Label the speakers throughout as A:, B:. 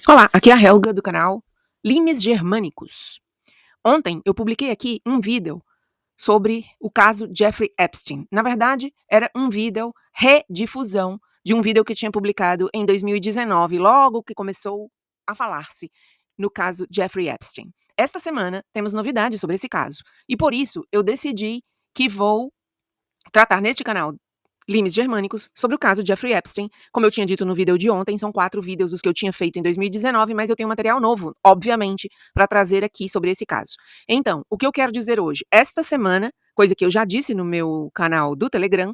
A: Olá, aqui é a Helga do canal Limes Germânicos. Ontem eu publiquei aqui um vídeo sobre o caso Jeffrey Epstein. Na verdade, era um vídeo redifusão de um vídeo que eu tinha publicado em 2019, logo que começou a falar-se no caso Jeffrey Epstein. Esta semana temos novidades sobre esse caso e por isso eu decidi que vou tratar neste canal Limes Germânicos sobre o caso Jeffrey Epstein. Como eu tinha dito no vídeo de ontem, são 4 vídeos os que eu tinha feito em 2019, mas eu tenho material novo, obviamente, para trazer aqui sobre esse caso. Então, o que eu quero dizer hoje? Esta semana, coisa que eu já disse no meu canal do Telegram,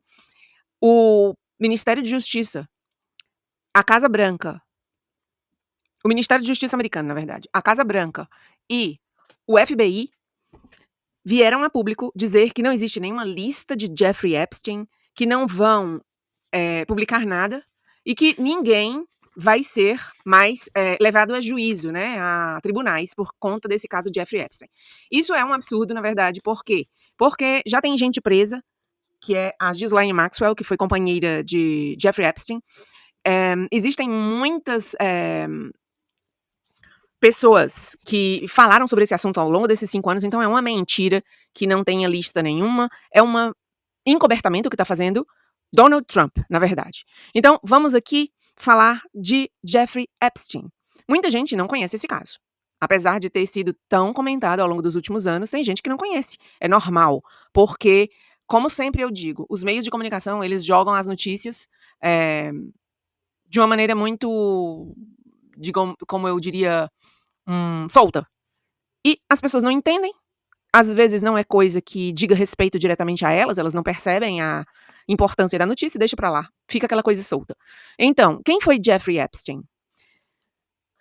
A: o Ministério de Justiça, a Casa Branca, o Ministério de Justiça americano, na verdade, a Casa Branca e o FBI vieram a público dizer que não existe nenhuma lista de Jeffrey Epstein, que não vão publicar nada e que ninguém vai ser mais levado a juízo, né, a tribunais por conta desse caso de Jeffrey Epstein. Isso é um absurdo, na verdade, por quê? Porque já tem gente presa, que é a Ghislaine Maxwell, que foi companheira de Jeffrey Epstein. Existem muitas pessoas que falaram sobre esse assunto ao longo desses 5 anos, então é uma mentira que não tenha lista nenhuma, é um encobertamento que está fazendo Donald Trump, na verdade. Então, vamos aqui falar de Jeffrey Epstein. Muita gente não conhece esse caso. Apesar de ter sido tão comentado ao longo dos últimos anos, tem gente que não conhece. É normal, porque, como sempre eu digo, os meios de comunicação, eles jogam as notícias de uma maneira muito, como eu diria, solta. E as pessoas não entendem. Às vezes não é coisa que diga respeito diretamente a elas não percebem a importância da notícia e deixa pra lá. Fica aquela coisa solta. Então, quem foi Jeffrey Epstein?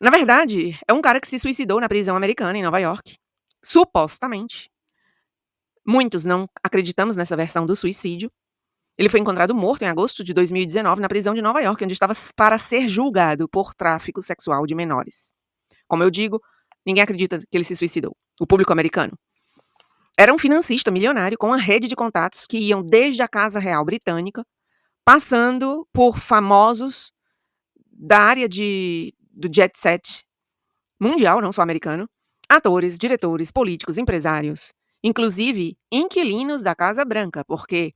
A: Na verdade, é um cara que se suicidou na prisão americana em Nova York. Supostamente. Muitos não acreditamos nessa versão do suicídio. Ele foi encontrado morto em agosto de 2019 na prisão de Nova York, onde estava para ser julgado por tráfico sexual de menores. Como eu digo, ninguém acredita que ele se suicidou. O público americano. Era um financista milionário com uma rede de contatos que iam desde a Casa Real Britânica, passando por famosos da área do jet set mundial, não só americano, atores, diretores, políticos, empresários, inclusive inquilinos da Casa Branca, porque,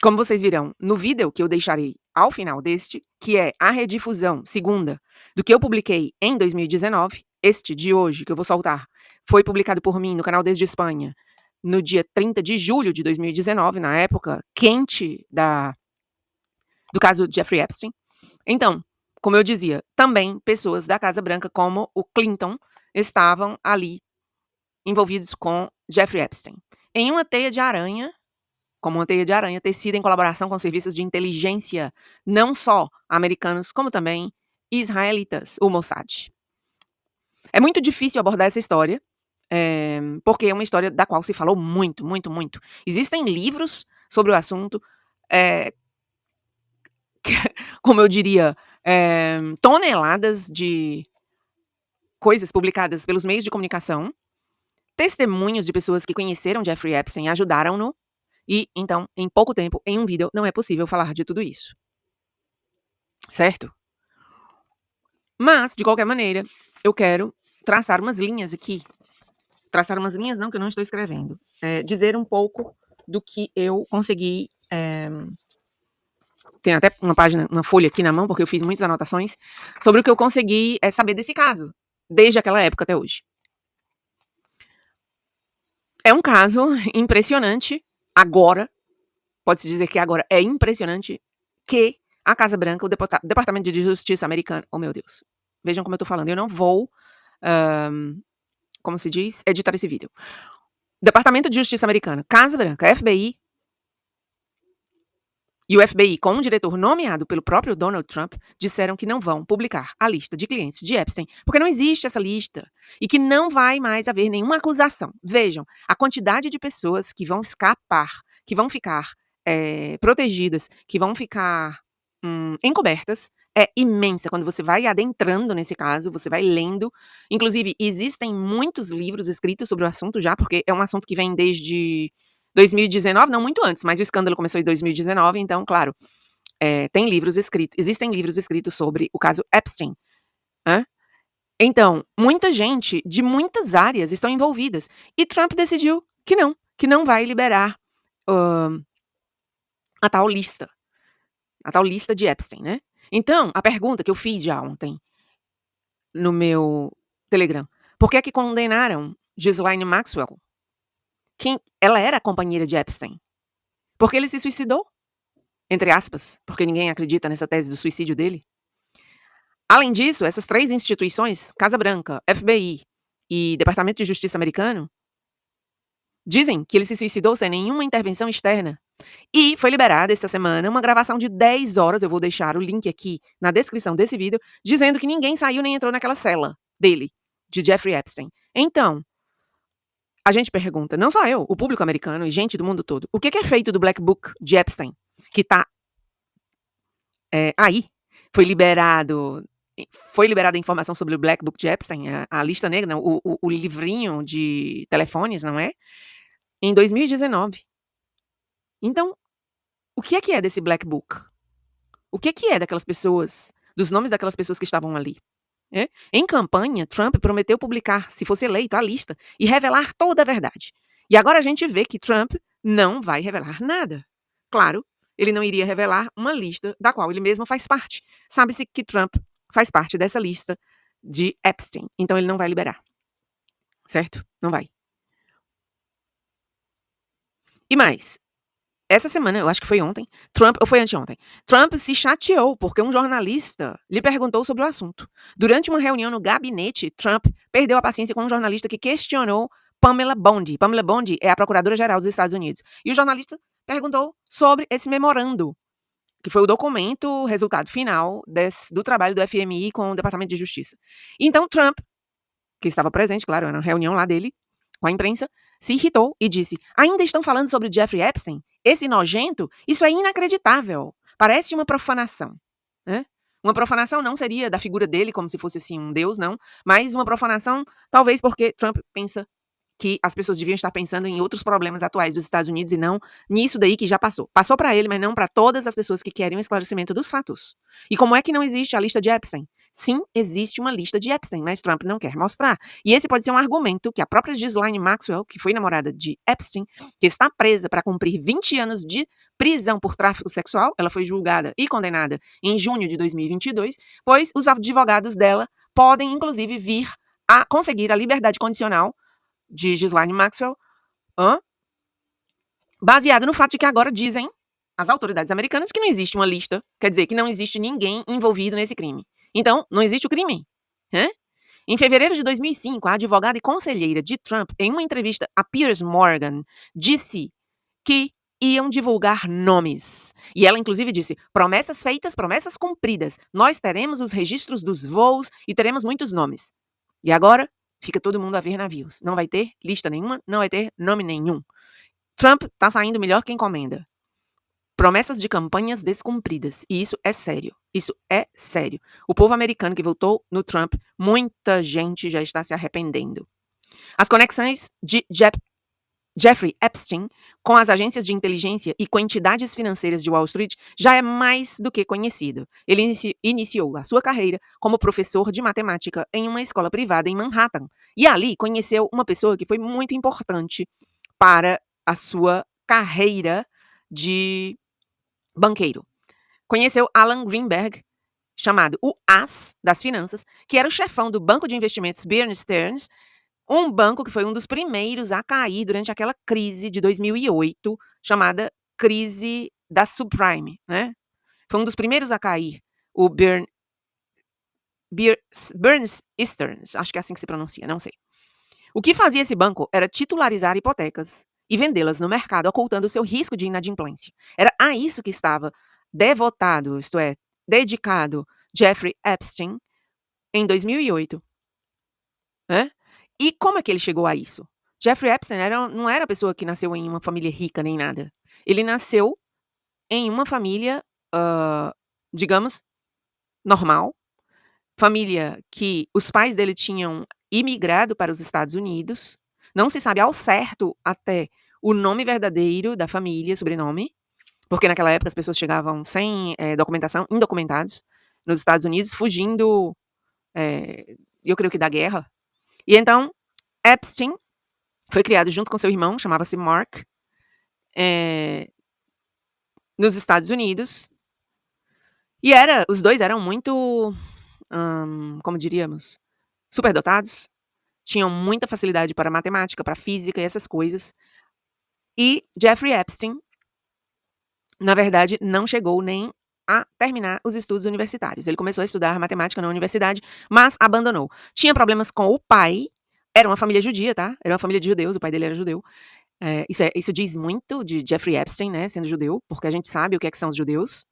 A: como vocês virão no vídeo que eu deixarei ao final deste, que é a redifusão segunda do que eu publiquei em 2019, este de hoje, que eu vou soltar, foi publicado por mim no canal Desde Espanha, no dia 30 de julho de 2019, na época quente do caso Jeffrey Epstein. Então, como eu dizia, também pessoas da Casa Branca, como o Clinton, estavam ali envolvidos com Jeffrey Epstein. Em uma teia de aranha, como uma teia de aranha, tecida em colaboração com serviços de inteligência, não só americanos, como também israelitas, o Mossad. É muito difícil abordar essa história, porque é uma história da qual se falou muito, muito, muito. Existem livros sobre o assunto, como eu diria, toneladas de coisas publicadas pelos meios de comunicação, testemunhos de pessoas que conheceram Jeffrey Epstein, ajudaram-no, e então, em pouco tempo, em um vídeo, não é possível falar de tudo isso. Certo? Mas, de qualquer maneira, eu quero traçar umas linhas aqui. Traçar umas linhas não, que eu não estou escrevendo. Dizer um pouco do que eu consegui. Tem até uma página, uma folha aqui na mão, porque eu fiz muitas anotações, sobre o que eu consegui saber desse caso, desde aquela época até hoje. É um caso impressionante, agora, pode-se dizer que agora é impressionante, que a Casa Branca, o Departamento de Justiça americano, oh meu Deus, vejam como eu tô falando, eu não vou, como se diz, editar esse vídeo. Departamento de Justiça americano, Casa Branca, FBI, e o FBI, com um diretor nomeado pelo próprio Donald Trump, disseram que não vão publicar a lista de clientes de Epstein, porque não existe essa lista e que não vai mais haver nenhuma acusação. Vejam, a quantidade de pessoas que vão escapar, que vão ficar protegidas, que vão ficar encobertas, é imensa. Quando você vai adentrando nesse caso, você vai lendo. Inclusive, existem muitos livros escritos sobre o assunto já, porque é um assunto que vem desde 2019, não muito antes, mas o escândalo começou em 2019, então, claro, existem livros escritos sobre o caso Epstein. Então, muita gente de muitas áreas estão envolvidas. E Trump decidiu que não vai liberar hã, a tal lista, a tal lista de Epstein, né. Então, a pergunta que eu fiz já ontem no meu Telegram: por que é que condenaram Ghislaine Maxwell? Ela era companheira de Epstein. Por que ele se suicidou? Entre aspas, porque ninguém acredita nessa tese do suicídio dele. Além disso, essas 3 instituições, Casa Branca, FBI e Departamento de Justiça americano, dizem que ele se suicidou sem nenhuma intervenção externa. E foi liberada esta semana uma gravação de 10 horas, eu vou deixar o link aqui na descrição desse vídeo, dizendo que ninguém saiu nem entrou naquela cela dele, de Jeffrey Epstein. Então, a gente pergunta, não só eu, o público americano e gente do mundo todo, o que é feito do Black Book de Epstein, que tá aí, foi liberado foi liberada a informação sobre o Black Book de Epstein, a lista negra, não, o livrinho de telefones, não é, em 2019. Então, o que é desse Black Book? O que é daquelas pessoas, dos nomes daquelas pessoas que estavam ali, né? Em campanha, Trump prometeu publicar, se fosse eleito, a lista e revelar toda a verdade. E agora a gente vê que Trump não vai revelar nada. Claro, ele não iria revelar uma lista da qual ele mesmo faz parte. Sabe-se que Trump faz parte dessa lista de Epstein, então ele não vai liberar, certo? Não vai. E mais, essa semana, eu acho que foi ontem, Trump ou foi anteontem, Trump se chateou porque um jornalista lhe perguntou sobre o assunto. Durante uma reunião no gabinete, Trump perdeu a paciência com um jornalista que questionou Pamela Bondi. Pamela Bondi é a procuradora-geral dos Estados Unidos. E o jornalista perguntou sobre esse memorando, que foi o documento, o resultado final do trabalho do FMI com o Departamento de Justiça. Então Trump, que estava presente, claro, era uma reunião lá dele, com a imprensa, se irritou e disse: ainda estão falando sobre Jeffrey Epstein? Esse nojento? Isso é inacreditável. Parece uma profanação. Né? Uma profanação não seria da figura dele como se fosse assim um deus, não, mas uma profanação talvez porque Trump pensa que as pessoas deviam estar pensando em outros problemas atuais dos Estados Unidos e não nisso daí que já passou. Passou para ele, mas não para todas as pessoas que querem o esclarecimento dos fatos. E como é que não existe a lista de Epstein? Sim, existe uma lista de Epstein, mas Trump não quer mostrar. E esse pode ser um argumento que a própria Ghislaine Maxwell, que foi namorada de Epstein, que está presa para cumprir 20 anos de prisão por tráfico sexual, ela foi julgada e condenada em junho de 2022, pois os advogados dela podem, inclusive, vir a conseguir a liberdade condicional de Ghislaine Maxwell, baseada no fato de que agora dizem as autoridades americanas que não existe uma lista, quer dizer, que não existe ninguém envolvido nesse crime. Então, não existe o crime. Né? Em fevereiro de 2005, a advogada e conselheira de Trump, em uma entrevista a Piers Morgan, disse que iam divulgar nomes. E ela, inclusive, disse: promessas feitas, promessas cumpridas. Nós teremos os registros dos voos e teremos muitos nomes. E agora, fica todo mundo a ver navios. Não vai ter lista nenhuma, não vai ter nome nenhum. Trump tá saindo melhor que encomenda. Promessas de campanhas descumpridas. E isso é sério. Isso é sério. O povo americano que votou no Trump, muita gente já está se arrependendo. As conexões de Jeffrey Epstein com as agências de inteligência e com entidades financeiras de Wall Street já é mais do que conhecido. Ele iniciou a sua carreira como professor de matemática em uma escola privada em Manhattan. E ali conheceu uma pessoa que foi muito importante para a sua carreira de banqueiro. Conheceu Alan Greenberg, chamado o As das Finanças, que era o chefão do banco de investimentos Bear Stearns, um banco que foi um dos primeiros a cair durante aquela crise de 2008, chamada crise da subprime, né? Foi um dos primeiros a cair, o Bear Stearns, acho que é assim que se pronuncia, não sei. O que fazia esse banco era titularizar hipotecas e vendê-las no mercado, ocultando o seu risco de inadimplência. Era a isso que estava devotado, isto é, dedicado Jeffrey Epstein em 2008. Né? E como é que ele chegou a isso? Jeffrey Epstein não era uma pessoa que nasceu em uma família rica nem nada. Ele nasceu em uma família, digamos, normal. Família que os pais dele tinham imigrado para os Estados Unidos. Não se sabe ao certo até o nome verdadeiro da família, sobrenome, porque naquela época as pessoas chegavam sem documentação, indocumentados, nos Estados Unidos, fugindo eu creio que da guerra. E então, Epstein foi criado junto com seu irmão, chamava-se Mark, nos Estados Unidos. E os dois eram muito, como diríamos, superdotados. Tinham muita facilidade para matemática, para física e essas coisas. E Jeffrey Epstein, na verdade, não chegou nem a terminar os estudos universitários. Ele começou a estudar matemática na universidade, mas abandonou. Tinha problemas com o pai. Era uma família judia, tá? Era uma família de judeus, o pai dele era judeu. Isso diz muito de Jeffrey Epstein, né, sendo judeu, porque a gente sabe o que são os judeus,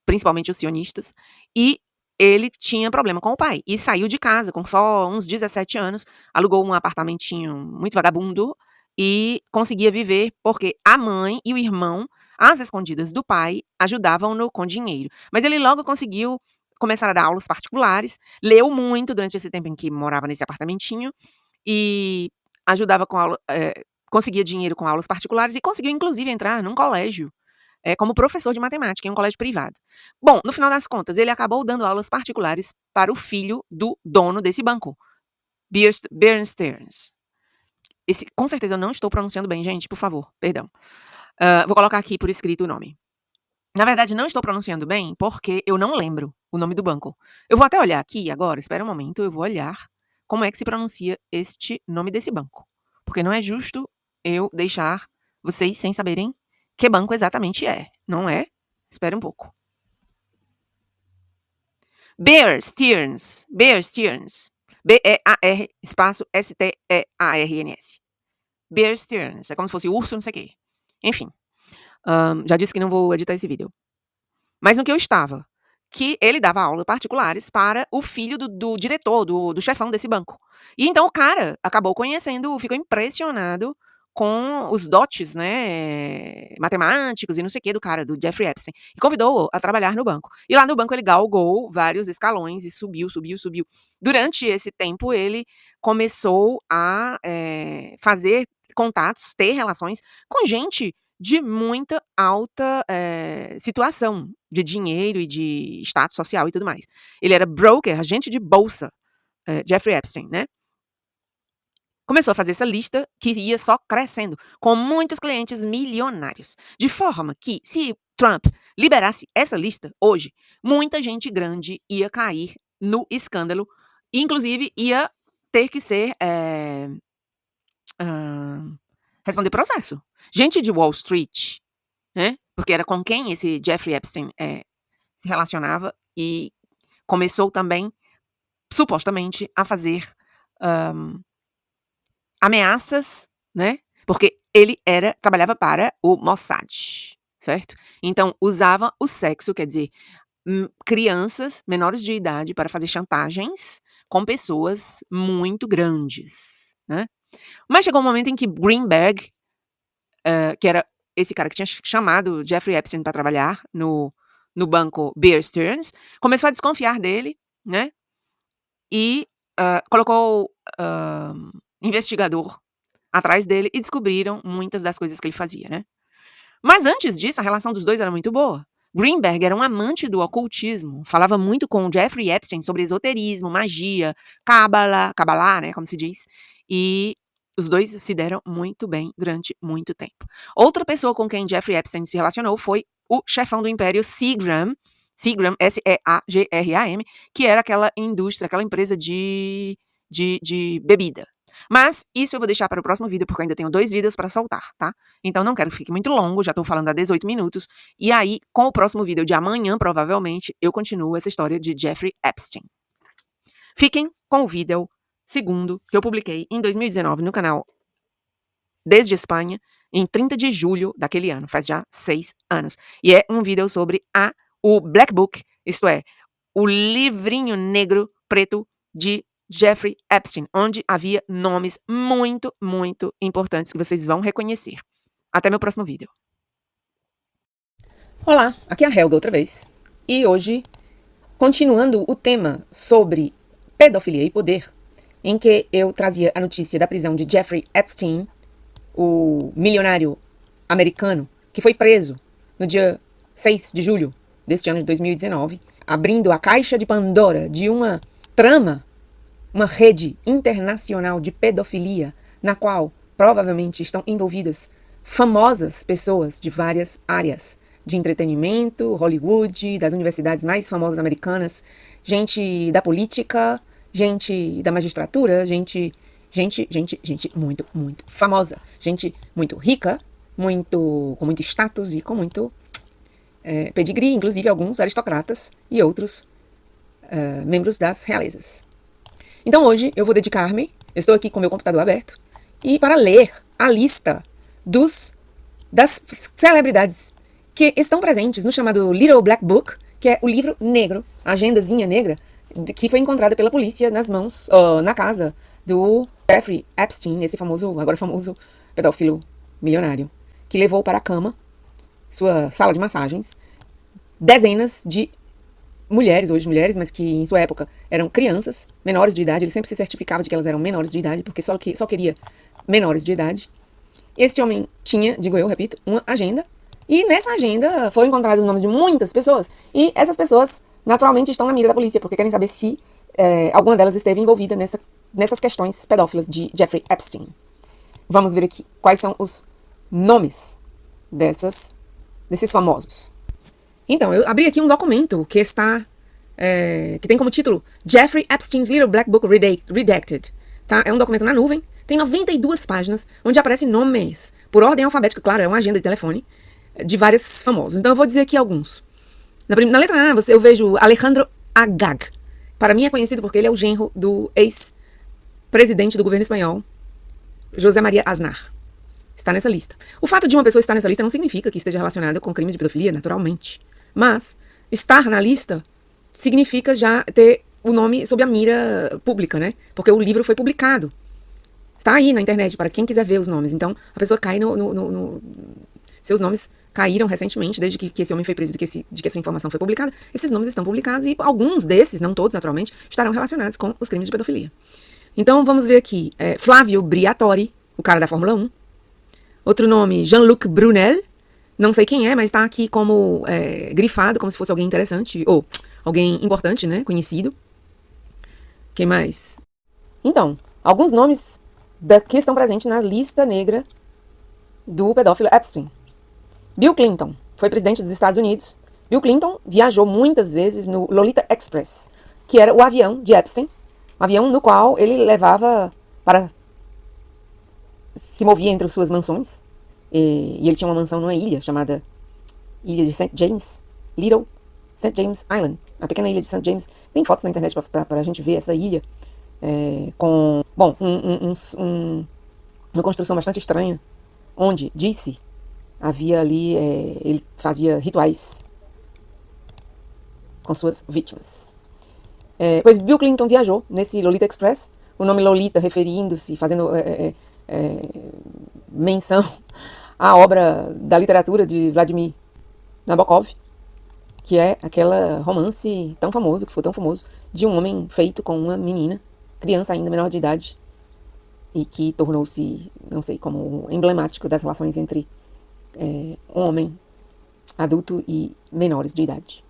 A: principalmente os sionistas. E ele tinha problema com o pai e saiu de casa com só uns 17 anos, alugou um apartamentinho muito vagabundo e conseguia viver porque a mãe e o irmão, às escondidas do pai, ajudavam-no com dinheiro. Mas ele logo conseguiu começar a dar aulas particulares, leu muito durante esse tempo em que morava nesse apartamentinho e ajudava com conseguia dinheiro com aulas particulares e conseguiu inclusive entrar num colégio como professor de matemática em um colégio privado. Bom, no final das contas, ele acabou dando aulas particulares para o filho do dono desse banco, Bear Stearns. Com certeza eu não estou pronunciando bem, gente, por favor, perdão. Vou colocar aqui por escrito o nome. Na verdade, não estou pronunciando bem porque eu não lembro o nome do banco. Eu vou até olhar aqui agora, espera um momento, eu vou olhar como é que se pronuncia este nome desse banco. Porque não é justo eu deixar vocês sem saberem que banco exatamente é, não é? Espera um pouco. Bear Stearns. B-E-A-R espaço S-T-E-A-R-N-S. Bear Stearns. É como se fosse urso, não sei o quê. Enfim. Já disse que não vou editar esse vídeo. Mas no que eu estava? Que ele dava aulas particulares para o filho do diretor, do chefão desse banco. E então o cara acabou conhecendo, ficou impressionado com os dotes, né, matemáticos e não sei o que do cara, do Jeffrey Epstein. E convidou-o a trabalhar no banco. E lá no banco ele galgou vários escalões e subiu. Durante esse tempo ele começou a fazer contatos, ter relações com gente de muita alta situação de dinheiro e de status social e tudo mais. Ele era broker, agente de bolsa, Jeffrey Epstein, né? Começou a fazer essa lista que ia só crescendo, com muitos clientes milionários. De forma que, se Trump liberasse essa lista hoje, muita gente grande ia cair no escândalo, e inclusive ia ter que ser responder processo. Gente de Wall Street, né? Porque era com quem esse Jeffrey Epstein se relacionava e começou também, supostamente, a fazer ameaças, né? Porque ele trabalhava para o Mossad, certo? Então usava o sexo, quer dizer, crianças menores de idade para fazer chantagens com pessoas muito grandes, né? Mas chegou um momento em que Greenberg, que era esse cara que tinha chamado Jeffrey Epstein para trabalhar no banco Bear Stearns, começou a desconfiar dele, né? E colocou investigador atrás dele e descobriram muitas das coisas que ele fazia, né? Mas antes disso, a relação dos dois era muito boa. Greenberg era um amante do ocultismo, falava muito com Jeffrey Epstein sobre esoterismo, magia, Kabbalah, né, como se diz, e os dois se deram muito bem durante muito tempo. Outra pessoa com quem Jeffrey Epstein se relacionou foi o chefão do império Seagram, S-E-A-G-R-A-M, que era aquela indústria, aquela empresa de bebida. Mas isso eu vou deixar para o próximo vídeo, porque eu ainda tenho 2 vídeos para soltar, tá? Então não quero que fique muito longo, já estou falando há 18 minutos. E aí, com o próximo vídeo de amanhã, provavelmente, eu continuo essa história de Jeffrey Epstein. Fiquem com o vídeo segundo, que eu publiquei em 2019 no canal Desde Espanha, em 30 de julho daquele ano, faz já 6 anos. E é um vídeo sobre o Black Book, isto é, o livrinho negro preto de Jeffrey Epstein, onde havia nomes muito, muito importantes que vocês vão reconhecer. Até meu próximo vídeo. Olá, aqui é a Helga outra vez. E hoje, continuando o tema sobre pedofilia e poder, em que eu trazia a notícia da prisão de Jeffrey Epstein, o milionário americano, que foi preso no dia 6 de julho deste ano de 2019, abrindo a caixa de Pandora de uma trama uma rede internacional de pedofilia, na qual provavelmente estão envolvidas famosas pessoas de várias áreas, de entretenimento, Hollywood, das universidades mais famosas americanas, gente da política, gente da magistratura, gente muito, muito famosa, gente muito rica, com muito status e com muito pedigree, inclusive alguns aristocratas e outros membros das realezas. Então hoje eu vou dedicar-me, eu estou aqui com meu computador aberto, e para ler a lista das celebridades que estão presentes no chamado Little Black Book, que é o livro negro, a agendazinha negra, que foi encontrada pela polícia na casa do Jeffrey Epstein, esse agora famoso pedófilo milionário, que levou para a cama, sua sala de massagens, dezenas de mulheres, hoje mulheres, mas que em sua época eram crianças, menores de idade. Ele sempre se certificava de que elas eram menores de idade, porque só queria menores de idade. Este homem tinha, digo eu, repito, uma agenda, e nessa agenda foram encontrados os nomes de muitas pessoas, e essas pessoas naturalmente estão na mira da polícia, porque querem saber se alguma delas esteve envolvida nessas questões pedófilas de Jeffrey Epstein. Vamos ver aqui quais são os nomes desses famosos. Então, eu abri aqui um documento que tem como título Jeffrey Epstein's Little Black Book Redacted. Tá? É um documento na nuvem, tem 92 páginas, onde aparecem nomes por ordem alfabética, claro, é uma agenda de telefone, de vários famosos. Então eu vou dizer aqui alguns. Na letra A, eu vejo Alejandro Agag. Para mim é conhecido porque ele é o genro do ex-presidente do governo espanhol, José María Aznar. Está nessa lista. O fato de uma pessoa estar nessa lista não significa que esteja relacionada com crimes de pedofilia, naturalmente. Mas estar na lista significa já ter o nome sob a mira pública, né? Porque o livro foi publicado. Está aí na internet para quem quiser ver os nomes. Então, a pessoa cai seus nomes caíram recentemente, desde que esse homem foi preso, de que essa informação foi publicada. Esses nomes estão publicados e alguns desses, não todos naturalmente, estarão relacionados com os crimes de pedofilia. Então, vamos ver aqui. Flávio Briatore, o cara da Fórmula 1. Outro nome, Jean-Luc Brunel. Não sei quem é, mas está aqui como grifado, como se fosse alguém interessante, ou alguém importante, né, conhecido. Quem mais? Então, alguns nomes que estão presentes na lista negra do pedófilo Epstein. Bill Clinton foi presidente dos Estados Unidos. Bill Clinton viajou muitas vezes no Lolita Express, que era o avião de Epstein, um avião no qual ele levava se movia entre suas mansões, e ele tinha uma mansão numa ilha chamada Ilha de St. James, Little St. James Island, a pequena ilha de St. James. Tem fotos na internet para a gente ver essa ilha, com, uma construção bastante estranha, onde, disse, havia ali, ele fazia rituais com suas vítimas. Pois Bill Clinton viajou nesse Lolita Express, o nome Lolita referindo-se, fazendo menção à obra da literatura de Vladimir Nabokov, que é aquela romance tão famoso, que foi tão famoso, de um homem feito com uma menina, criança ainda, menor de idade, e que tornou-se, não sei, como emblemático das relações entre um homem adulto e menores de idade.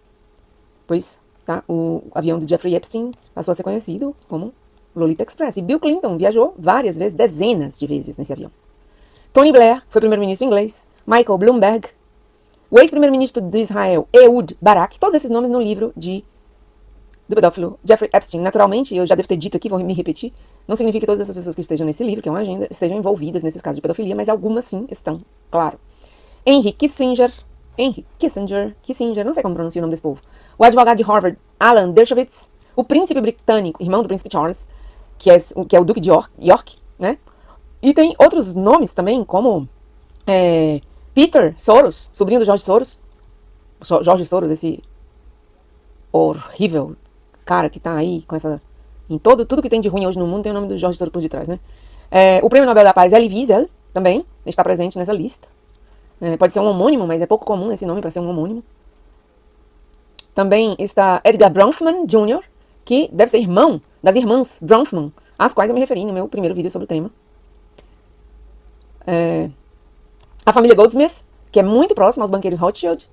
A: Pois, tá, o avião do Jeffrey Epstein passou a ser conhecido como Lolita Express. E Bill Clinton viajou várias vezes, dezenas de vezes nesse avião. Tony Blair foi primeiro-ministro inglês. Michael Bloomberg. O ex-primeiro-ministro de Israel, Ehud Barak. Todos esses nomes no livro do pedófilo Jeffrey Epstein. Naturalmente, eu já devo ter dito aqui, vou me repetir, não significa que todas essas pessoas que estejam nesse livro, que é uma agenda, estejam envolvidas nesses casos de pedofilia, mas algumas sim estão, claro. Henry Kissinger, não sei como pronuncia o nome desse povo. O advogado de Harvard, Alan Dershowitz. O príncipe britânico, irmão do príncipe Charles, que é o Duque de York, né? E tem outros nomes também, como Peter Soros, sobrinho do George Soros. George Soros, esse horrível cara que tá aí com essa... tudo que tem de ruim hoje no mundo tem o nome do George Soros por detrás, né? O Prêmio Nobel da Paz, Elie Wiesel, também está presente nessa lista. Pode ser um homônimo, mas é pouco comum esse nome para ser um homônimo. Também está Edgar Bronfman Jr., que deve ser irmão das irmãs Bronfman, às quais eu me referi no meu primeiro vídeo sobre o tema. A família Goldsmith, que é muito próxima aos banqueiros Rothschild.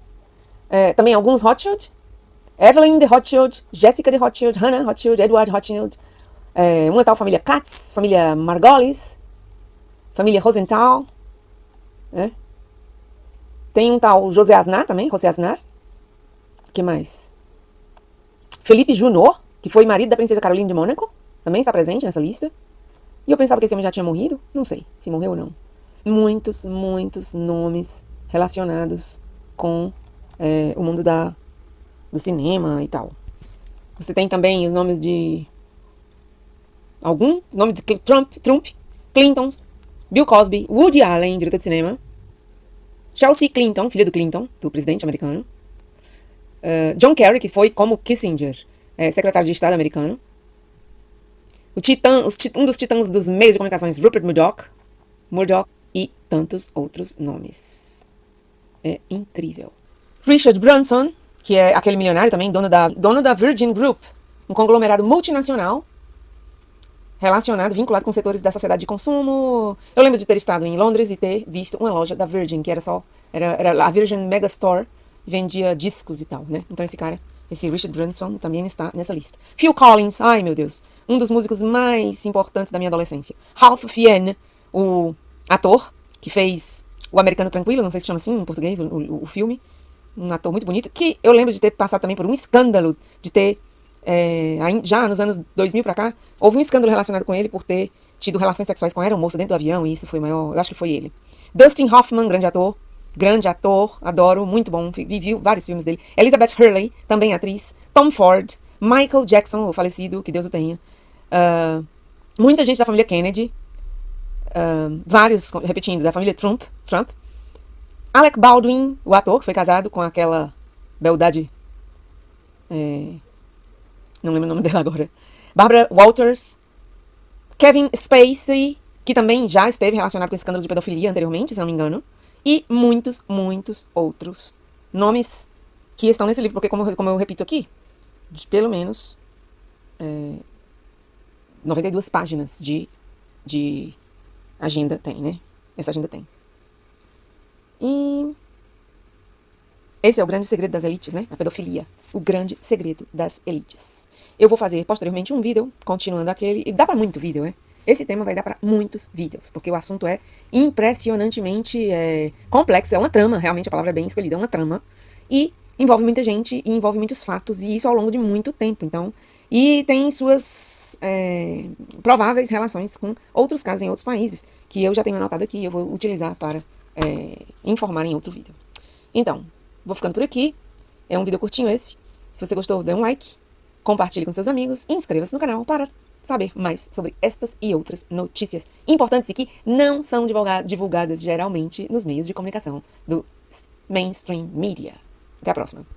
A: Também alguns Rothschild. Evelyn de Rothschild, Jessica de Rothschild, Hannah Rothschild, Edward Rothschild, uma tal família Katz, família Margolis, família Rosenthal, né? Tem um tal José Aznar também, José Aznar. Que mais? Felipe Junot, que foi marido da princesa Caroline de Mônaco, também está presente nessa lista. E eu pensava que esse homem já tinha morrido, não sei se morreu ou não. Muitos nomes relacionados com o mundo do cinema e tal. Você tem também os nomes de... nome de Trump, Clinton, Bill Cosby, Woody Allen, diretor de cinema, Chelsea Clinton, filha do Clinton, do presidente americano, John Kerry, que foi como Kissinger, secretário de Estado americano, um dos titãs dos meios de comunicações, Rupert Murdoch e tantos outros nomes. É incrível. Richard Branson, que é aquele milionário também, dono da Virgin Group, um conglomerado multinacional vinculado com setores da sociedade de consumo. Eu lembro de ter estado em Londres e ter visto uma loja da Virgin, que era a Virgin Megastore, e vendia discos e tal, né? Então esse Richard Branson também está nessa lista. Phil Collins, ai meu Deus, um dos músicos mais importantes da minha adolescência. Ralph Fiennes, o ator que fez O Americano Tranquilo, não sei se chama assim em português, o filme. Um ator muito bonito, que eu lembro de ter passado também por um escândalo, de ter, já nos anos 2000 pra cá, houve um escândalo relacionado com ele por ter tido relações sexuais com a aeromoça dentro do avião, e isso foi maior, eu acho que foi ele. Dustin Hoffman, grande ator, adoro, muito bom, vi vários filmes dele. Elizabeth Hurley, também atriz. Tom Ford, Michael Jackson, o falecido, que Deus o tenha. Muita gente da família Kennedy, vários, repetindo, da família Trump. Alec Baldwin, o ator, que foi casado com aquela beldade, não lembro o nome dela agora. Barbara Walters, Kevin Spacey, que também já esteve relacionado com escândalos de pedofilia anteriormente, se não me engano. E muitos outros nomes que estão nesse livro, porque como eu repito aqui, de pelo menos 92 páginas de agenda tem, né? Essa agenda tem. E esse é o grande segredo das elites, né? A pedofilia. O grande segredo das elites. Eu vou fazer posteriormente um vídeo, continuando aquele. E dá pra muito vídeo, né? Esse tema vai dar pra muitos vídeos, porque o assunto é impressionantemente complexo. É uma trama, realmente a palavra é bem escolhida, é uma trama. E envolve muita gente, e envolve muitos fatos, e isso ao longo de muito tempo. Então, e tem suas prováveis relações com outros casos em outros países, que eu já tenho anotado aqui e eu vou utilizar para informar em outro vídeo. Então, vou ficando por aqui. É um vídeo curtinho esse. Se você gostou, dê um like, compartilhe com seus amigos e inscreva-se no canal para saber mais sobre estas e outras notícias importantes e que não são divulgadas geralmente nos meios de comunicação do mainstream media. Até a próxima.